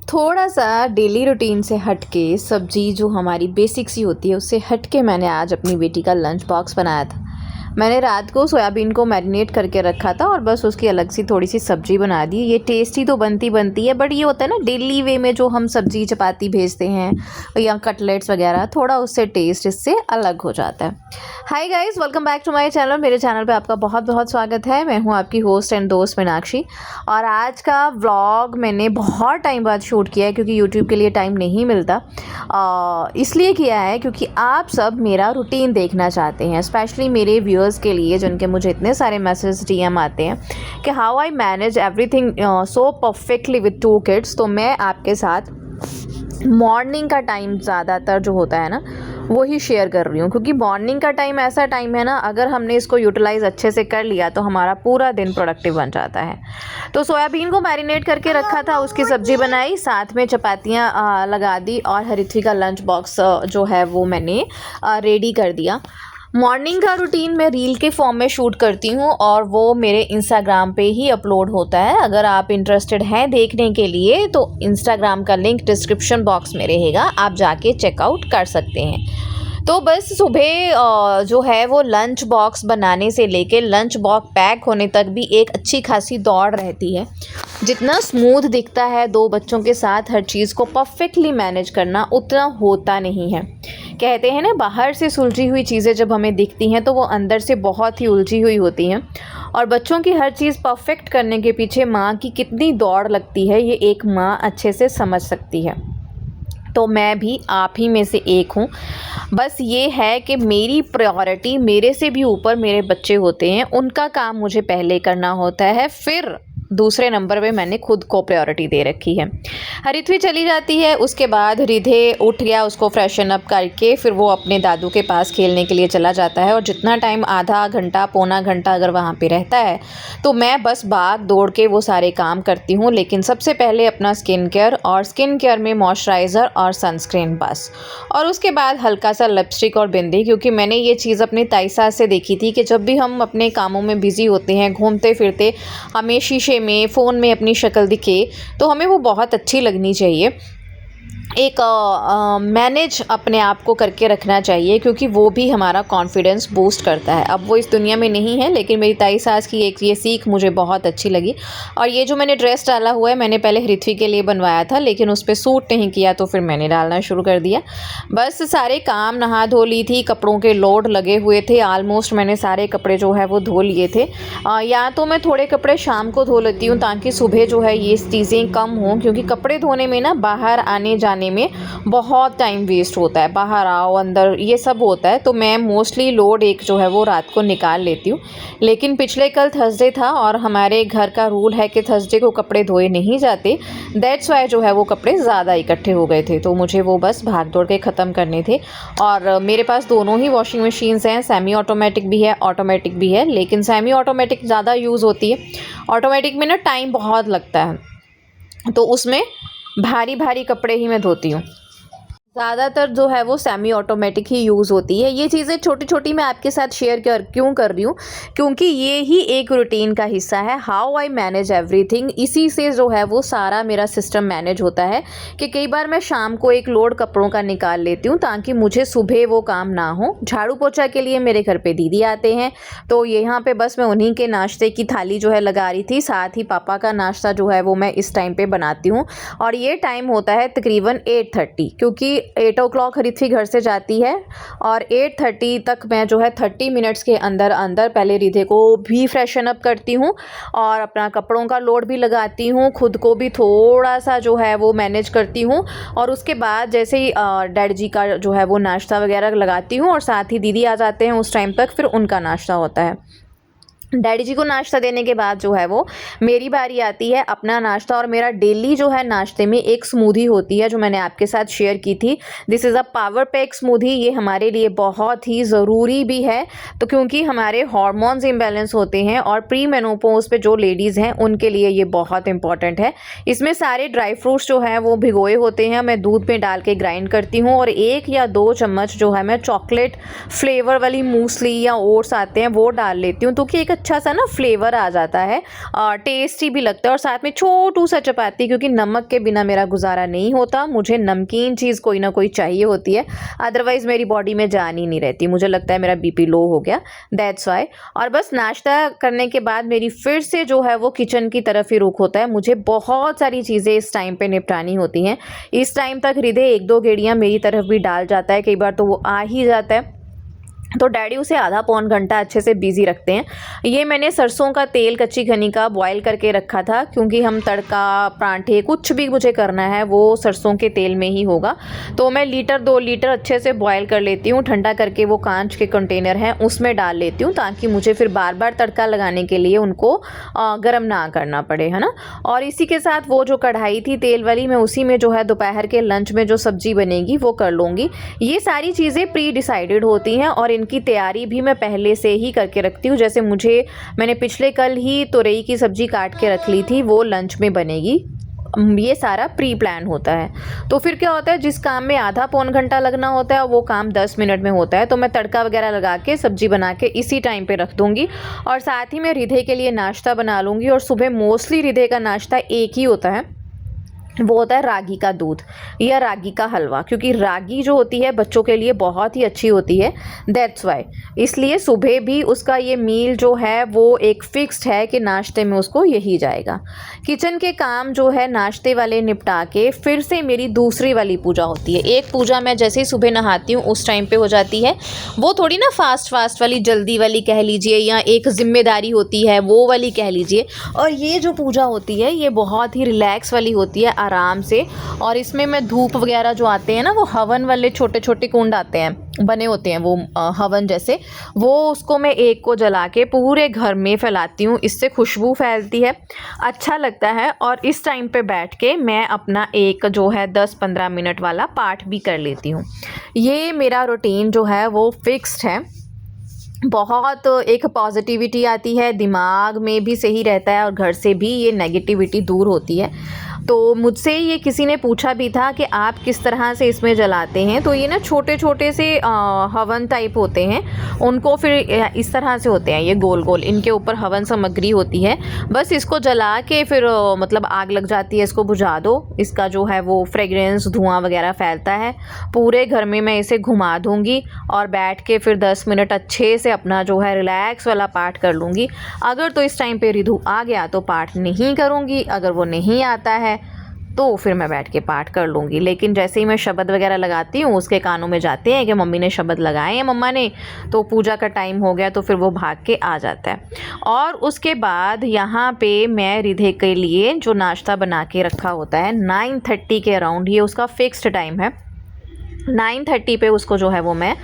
थोड़ा सा daily routine से हट के सब्जी जो हमारी बेसिक सी होती है उससे हट के मैंने आज अपनी बेटी का लंच बॉक्स बनाया था। मैंने रात को सोयाबीन को मैरिनेट करके रखा था और बस उसकी अलग सी थोड़ी सी सब्जी बना दी। ये टेस्टी तो बनती है, बट ये होता है ना डेली वे में जो हम सब्जी चपाती भेजते हैं या कटलेट्स वगैरह, थोड़ा उससे टेस्ट इससे अलग हो जाता है। Hi guys, welcome back to my channel. मेरे चैनल पे आपका बहुत बहुत स्वागत है। मैं हूँ आपकी होस्ट एंड दोस्त मीनाक्षी, और आज का व्लॉग मैंने बहुत टाइम बाद शूट किया है क्योंकि यूट्यूब के लिए टाइम नहीं मिलता। इसलिए किया है क्योंकि आप सब मेरा रूटीन देखना चाहते हैं, स्पेशली मेरे व्यूअर्स के लिए जिनके मुझे इतने सारे मैसेज डीएम आते हैं कि how I manage everything so perfectly with 2 kids. तो मैं आपके साथ मॉर्निंग का टाइम ज़्यादातर जो होता है ना वो ही शेयर कर रही हूँ, क्योंकि मॉर्निंग का टाइम ऐसा टाइम है ना, अगर हमने इसको यूटिलाइज़ अच्छे से कर लिया तो हमारा पूरा दिन प्रोडक्टिव बन जाता है। तो सोयाबीन को मैरिनेट करके रखा था, उसकी सब्ज़ी बनाई, साथ में चपातियाँ लगा दी और हरिथ्वी का लंच बॉक्स जो है वो मैंने रेडी कर दिया। मॉर्निंग का रूटीन मैं रील के फॉर्म में शूट करती हूँ और वो मेरे इंस्टाग्राम पे ही अपलोड होता है। अगर आप इंटरेस्टेड हैं देखने के लिए तो इंस्टाग्राम का लिंक डिस्क्रिप्शन बॉक्स में रहेगा, आप जाके चेकआउट कर सकते हैं। तो बस सुबह जो है वो लंच बॉक्स बनाने से लेके लंच बॉक्स पैक होने तक भी एक अच्छी खासी दौड़ रहती है। जितना स्मूथ दिखता है 2 बच्चों के साथ हर चीज़ को परफेक्टली मैनेज करना, उतना होता नहीं है। कहते हैं ना, बाहर से सुलझी हुई चीज़ें जब हमें दिखती हैं तो वो अंदर से बहुत ही उलझी हुई होती हैं। और बच्चों की हर चीज़ परफेक्ट करने के पीछे माँ की कितनी दौड़ लगती है, ये एक माँ अच्छे से समझ सकती है। तो मैं भी आप ही में से एक हूँ। बस ये है कि मेरी प्रायोरिटी मेरे से भी ऊपर मेरे बच्चे होते हैं, उनका काम मुझे पहले करना होता है, फिर दूसरे नंबर पे मैंने खुद को प्रायोरिटी दे रखी है। हरिथ्वी चली जाती है, उसके बाद रिधे उठ गया, उसको फ्रेशन अप करके फिर वो अपने दादू के पास खेलने के लिए चला जाता है। और जितना टाइम आधा घंटा पौना घंटा अगर वहाँ पे रहता है तो मैं बस भाग दौड़ के वो सारे काम करती हूँ। लेकिन सबसे पहले अपना स्किन केयर, और स्किन केयर में मॉइस्चराइज़र और सनस्क्रीन बस, और उसके बाद हल्का सा लिपस्टिक और बिंदी। क्योंकि मैंने ये चीज़ अपनी ताई सास से देखी थी कि जब भी हम अपने कामों में बिज़ी होते हैं, घूमते फिरते हमें शीशे में, फ़ोन में अपनी शक्ल दिखे तो हमें वो बहुत अच्छी लगनी चाहिए। एक मैनेज अपने आप को करके रखना चाहिए, क्योंकि वो भी हमारा कॉन्फिडेंस बूस्ट करता है। अब वो इस दुनिया में नहीं है, लेकिन मेरी ताई सास की एक ये सीख मुझे बहुत अच्छी लगी। और ये जो मैंने ड्रेस डाला हुआ है, मैंने पहले हरिथ्वी के लिए बनवाया था, लेकिन उस पर सूट नहीं किया तो फिर मैंने डालना शुरू कर दिया। बस सारे काम नहा धो ली थी, कपड़ों के लोड लगे हुए थे, आलमोस्ट मैंने सारे कपड़े जो है वो धो लिए थे। या तो मैं थोड़े कपड़े शाम को धो लेती हूँ ताकि सुबह जो है ये चीज़ें कम हों, क्योंकि कपड़े धोने में ना बाहर आने जाने में बहुत टाइम वेस्ट होता है, बाहर आओ अंदर ये सब होता है। तो मैं मोस्टली लोड एक जो है वो रात को निकाल लेती हूँ। लेकिन पिछले कल थर्सडे था और हमारे घर का रूल है कि थर्सडे को कपड़े धोए नहीं जाते, दैट्स वाई जो है वो कपड़े ज़्यादा इकट्ठे हो गए थे, तो मुझे वो बस भाग दौड़ के ख़त्म करने थे। और मेरे पास दोनों ही वॉशिंग मशीन्स हैं, सेमी ऑटोमेटिक भी है, ऑटोमेटिक भी है, लेकिन सेमी ऑटोमेटिक ज़्यादा यूज़ होती है। ऑटोमेटिक में ना टाइम बहुत लगता है, तो उसमें भारी भारी कपड़े ही मैं धोती हूँ। ज़्यादातर जो है वो सेमी ऑटोमेटिक ही यूज़ होती है। ये चीज़ें छोटी छोटी मैं आपके साथ शेयर क्यों कर रही हूँ, क्योंकि ये ही एक रूटीन का हिस्सा है, हाउ आई मैनेज एवरीथिंग। इसी से जो है वो सारा मेरा सिस्टम मैनेज होता है कि कई बार मैं शाम को एक लोड कपड़ों का निकाल लेती हूँ ताकि मुझे सुबह वो काम ना हो। झाड़ू पोछा के लिए मेरे घर पर दीदी आते हैं, तो यहाँ पर बस मैं उन्हीं के नाश्ते की थाली जो है लगा रही थी, साथ ही पापा का नाश्ता जो है वो मैं इस टाइम पर बनाती हूँ। और ये टाइम होता है तकरीबन 8:30, क्योंकि 8 o'clock हरिथ्वी घर से जाती है और 8:30 तक मैं जो है 30 मिनट्स के अंदर अंदर पहले रिधे को भी फ्रेशन अप करती हूँ और अपना कपड़ों का लोड भी लगाती हूँ, खुद को भी थोड़ा सा जो है वो मैनेज करती हूँ। और उसके बाद जैसे ही डैड जी का जो है वो नाश्ता वगैरह लगाती हूँ, और साथ ही दीदी आ जाते हैं उस टाइम तक, फिर उनका नाश्ता होता है। डैडी जी को नाश्ता देने के बाद जो है वो मेरी बारी आती है अपना नाश्ता। और मेरा डेली जो है नाश्ते में एक स्मूदी होती है जो मैंने आपके साथ शेयर की थी। This is a power pack smoothie. ये हमारे लिए बहुत ही ज़रूरी भी है, तो क्योंकि हमारे हार्मोन्स इम्बैलेंस होते हैं और प्री मेनोपॉज पे जो लेडीज़ हैं उनके लिए ये बहुत इंपॉर्टेंट है। इसमें सारे ड्राई फ्रूट्स जो हैं वो भिगोए होते हैं, मैं दूध में डाल के ग्राइंड करती हूँ, और 1 या 2 चम्मच जो है मैं चॉकलेट फ्लेवर वाली मूसली या ओट्स आते हैं वो डाल लेती हूँ, तो कि एक अच्छा सा ना फ्लेवर आ जाता है और टेस्टी भी लगता है। और साथ में छोटू सा चपाती, क्योंकि नमक के बिना मेरा गुजारा नहीं होता, मुझे नमकीन चीज़ कोई ना कोई चाहिए होती है, अदरवाइज़ मेरी बॉडी में जान ही नहीं रहती। मुझे लगता है मेरा बीपी लो हो गया, दैट्स वाई। और बस नाश्ता करने के बाद मेरी फिर से जो है वो किचन की तरफ ही रुख होता है। मुझे बहुत सारी चीज़ें इस टाइम पे निपटानी होती हैं। इस टाइम तक हृदय एक दो गेड़ियाँ मेरी तरफ भी डाल जाता है, कई बार तो वो आ ही जाता है, तो डैडी उसे आधा पौन घंटा अच्छे से बिज़ी रखते हैं। ये मैंने सरसों का तेल कच्ची घनी का बॉयल करके रखा था, क्योंकि हम तड़का परांठे कुछ भी मुझे करना है वो सरसों के तेल में ही होगा। तो मैं लीटर 2 लीटर अच्छे से बॉयल कर लेती हूँ, ठंडा करके वो कांच के कंटेनर हैं उसमें डाल लेती हूँ, ताकि मुझे फिर बार बार तड़का लगाने के लिए उनको गर्म ना करना पड़े, है ना। और इसी के साथ वो जो कढ़ाई थी तेल वाली, मैं उसी में जो है दोपहर के लंच में जो सब्ज़ी बनेगी वो कर लूँगी। ये सारी चीज़ें प्री डिसाइडेड होती हैं और इनकी तैयारी भी मैं पहले से ही करके रखती हूँ। जैसे मैंने पिछले कल ही तुरई की सब्ज़ी काट के रख ली थी, वो लंच में बनेगी। ये सारा प्री प्लान होता है। तो फिर क्या होता है, जिस काम में आधा पौन घंटा लगना होता है वो काम 10 मिनट में होता है। तो मैं तड़का वगैरह लगा के सब्जी बना के इसी टाइम पे रख दूँगी। और साथ ही मैं हृदय के लिए नाश्ता बना लूँगी। और सुबह मोस्टली हृदय का नाश्ता एक ही होता है, वो होता है रागी का दूध या रागी का हलवा, क्योंकि रागी जो होती है बच्चों के लिए बहुत ही अच्छी होती है, दैट्स वाई। इसलिए सुबह भी उसका ये मील जो है वो एक फिक्स्ड है कि नाश्ते में उसको यही जाएगा। किचन के काम जो है नाश्ते वाले निपटा के फिर से मेरी दूसरी वाली पूजा होती है। एक पूजा मैं जैसे ही सुबह नहाती हूँ उस टाइम पे हो जाती है, वो थोड़ी ना फास्ट वाली जल्दी वाली कह लीजिए, या एक जिम्मेदारी होती है वो वाली कह लीजिए। और ये जो पूजा होती है ये बहुत ही रिलैक्स वाली होती है, आराम से। और इसमें मैं धूप वगैरह जो आते हैं ना, वो हवन वाले छोटे छोटे कुंड आते हैं, बने होते हैं वो हवन जैसे, वो उसको मैं एक को जला के पूरे घर में फैलाती हूँ। इससे खुशबू फैलती है, अच्छा लगता है। और इस टाइम पे बैठ के मैं अपना एक जो है 10-15 मिनट वाला पाठ भी कर लेती हूँ। ये मेरा रूटीन जो है वो फिक्स्ड है। बहुत एक पॉजिटिविटी आती है, दिमाग में भी सही रहता है और घर से भी ये नेगेटिविटी दूर होती है। तो मुझसे ये किसी ने पूछा भी था कि आप किस तरह से इसमें जलाते हैं। तो ये ना छोटे छोटे से हवन टाइप होते हैं, उनको फिर इस तरह से होते हैं, ये गोल गोल, इनके ऊपर हवन सामग्री होती है। बस इसको जला के फिर मतलब आग लग जाती है, इसको बुझा दो। इसका जो है वो फ्रेगरेंस धुआं वगैरह फैलता है पूरे घर में। मैं इसे घुमा दूँगी और बैठ के फिर 10 मिनट अच्छे से अपना जो है रिलैक्स वाला पाठ कर लूँगी। अगर तो इस टाइम पे रिधु आ गया तो पाठ नहीं करूँगी, अगर वो नहीं आता है तो फिर मैं बैठ के पाठ कर लूँगी। लेकिन जैसे ही मैं शब्द वगैरह लगाती हूँ उसके कानों में जाते हैं कि मम्मी ने शब्द लगाए हैं मम्मा ने, तो पूजा का टाइम हो गया, तो फिर वो भाग के आ जाता है। और उसके बाद यहाँ पे मैं रिधे के लिए जो नाश्ता बना के रखा होता है 9:30 के अराउंड, ये उसका फिक्स्ड टाइम है। 9:30 पे उसको जो है वो मैं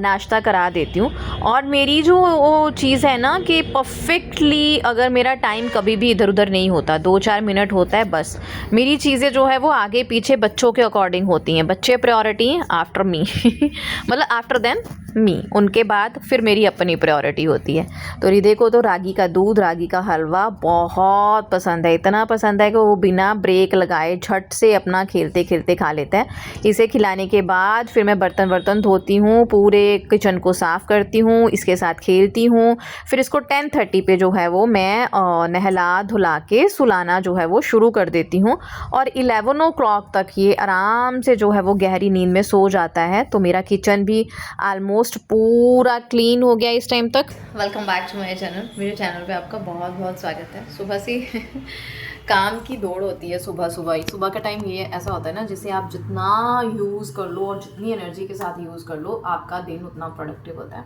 नाश्ता करा देती हूँ। और मेरी जो वो चीज़ है ना कि परफेक्टली अगर मेरा टाइम कभी भी इधर उधर नहीं होता, 2-4 मिनट होता है बस। मेरी चीज़ें जो है वो आगे पीछे बच्चों के अकॉर्डिंग होती हैं। बच्चे प्रायोरिटी हैं आफ्टर मी मतलब आफ्टर देन मी, उनके बाद फिर मेरी अपनी प्रायोरिटी होती है। तो हृदय को तो रागी का दूध, रागी का हलवा बहुत पसंद है, इतना पसंद है कि वो बिना ब्रेक लगाए झट से अपना खेलते खेलते खा लेता है। इसे खिलाने के बाद फिर मैं बर्तन धोती हूँ, पूरे किचन को साफ़ करती हूँ, इसके साथ खेलती हूँ। फिर इसको 10:30 पे जो है वो मैं नहला धुला के सुलाना जो है वो शुरू कर देती हूँ। और 11 o'clock तक ये आराम से जो है वो गहरी नींद में सो जाता है। तो मेरा किचन भी ऑलमोस्ट पूरा क्लीन हो गया इस टाइम तक। Welcome back to my channel. मेरे चैनल पे आपका बहुत बहुत स्वागत है। सुबह से काम की दौड़ होती है, सुबह का टाइम ये ऐसा होता है ना, जिसे आप जितना यूज़ कर लो और जितनी एनर्जी के साथ यूज़ कर लो आपका दिन उतना प्रोडक्टिव होता है।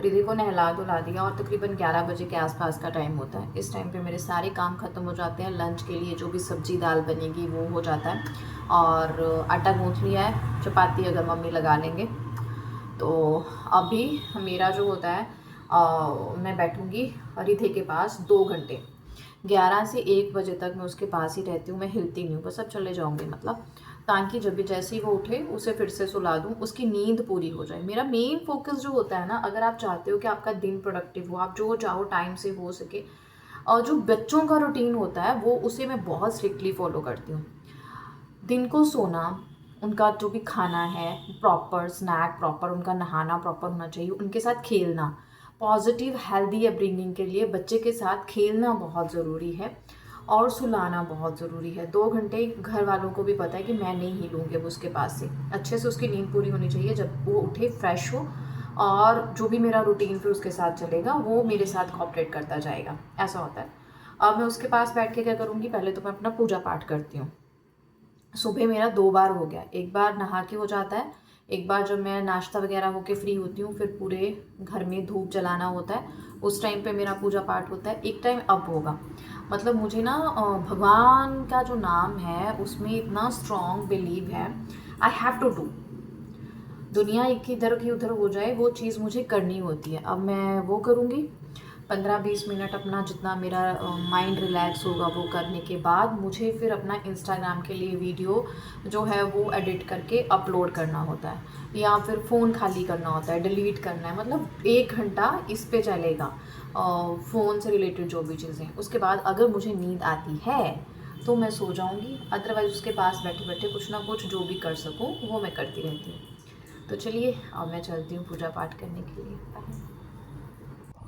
रिधि को नहला धुला दिया और तकरीबन 11 बजे के आसपास का टाइम होता है। इस टाइम पे मेरे सारे काम ख़त्म हो जाते हैं। लंच के लिए जो भी सब्ज़ी दाल बनेगी वो हो जाता है। और आटा गूँथ लिया है, चपाती अगर मम्मी लगा लेंगे। तो अभी मेरा जो होता है मैं बैठूँगी रिधि के पास 2 घंटे, 11 से 1 बजे तक मैं उसके पास ही रहती हूँ। मैं हिलती नहीं हूँ, बस अब चले जाऊँगी, मतलब ताकि जब भी जैसे ही वो उठे उसे फिर से सुला दूँ, उसकी नींद पूरी हो जाए। मेरा मेन फोकस जो होता है ना, अगर आप चाहते हो कि आपका दिन प्रोडक्टिव हो, आप जो चाहो टाइम से हो सके, और जो बच्चों का रूटीन होता है वो उसे मैं बहुत स्ट्रिक्टली फॉलो करती हूँ। दिन को सोना, उनका जो भी खाना है प्रॉपर, स्नैक प्रॉपर, उनका नहाना प्रॉपर होना चाहिए, उनके साथ खेलना, पॉजिटिव हेल्दी अपब्रिंगिंग के लिए बच्चे के साथ खेलना बहुत ज़रूरी है और सुलाना बहुत ज़रूरी है। 2 घंटे घर वालों को भी पता है कि मैं नहीं हिलूँगी अब उसके पास से। अच्छे से उसकी नींद पूरी होनी चाहिए, जब वो उठे फ्रेश हो, और जो भी मेरा रूटीन फिर उसके साथ चलेगा वो मेरे साथ कोऑपरेट करता जाएगा, ऐसा होता है। अब मैं उसके पास बैठ के क्या करूँगी, पहले तो मैं अपना पूजा पाठ करती हूँ। सुबह मेरा 2 बार हो गया, एक बार नहा के हो जाता है, एक बार जब मैं नाश्ता वगैरह होके फ्री होती हूँ, फिर पूरे घर में धूप जलाना होता है, उस टाइम पे मेरा पूजा पाठ होता है। एक टाइम अब होगा, मतलब मुझे ना भगवान का जो नाम है उसमें इतना स्ट्रॉन्ग बिलीव है, आई हैव टू डू। दुनिया एक इधर की उधर हो जाए, वो चीज़ मुझे करनी होती है। अब मैं वो करूँगी 15-20 मिनट, अपना जितना मेरा माइंड रिलैक्स होगा वो करने के बाद मुझे फिर अपना इंस्टाग्राम के लिए वीडियो जो है वो एडिट करके अपलोड करना होता है, या फिर फ़ोन खाली करना होता है, डिलीट करना है। मतलब 1 घंटा इस पे चलेगा फ़ोन से रिलेटेड जो भी चीज़ें। उसके बाद अगर मुझे नींद आती है तो मैं सो जाऊँगी, अदरवाइज़ उसके पास बैठे बैठे कुछ ना कुछ जो भी कर सकूँ वो मैं करती रहती हूँ। तो चलिए अब मैं चलती हूँ पूजा पाठ करने के लिए। बाय।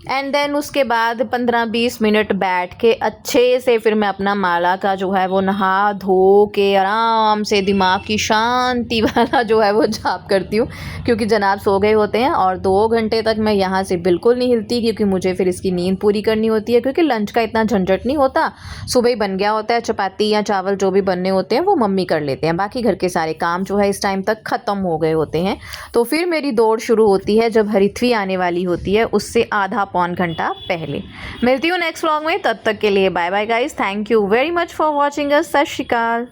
एंड देन उसके बाद 15-20 मिनट बैठ के अच्छे से फिर मैं अपना माला का जो है वो नहा धो के आराम से दिमाग की शांति वाला जो है वो जाप करती हूँ, क्योंकि जनाब सो गए होते हैं। और 2 घंटे तक मैं यहाँ से बिल्कुल नहीं हिलती, क्योंकि मुझे फिर इसकी नींद पूरी करनी होती है, क्योंकि लंच का इतना झंझट नहीं होता। सुबह ही बन गया होता है, चपाती या चावल जो भी बनने होते हैं वो मम्मी कर लेते हैं, बाकी घर के सारे काम जो है इस टाइम तक ख़त्म हो गए होते हैं। तो फिर मेरी दौड़ शुरू होती है जब हरिथवी आने वाली होती है, उससे आधा पौन घंटा पहले। मिलती हूँ नेक्स्ट व्लॉग में, तब तक के लिए bye bye guys. Thank you very much for watching us. सत श्री अकाल।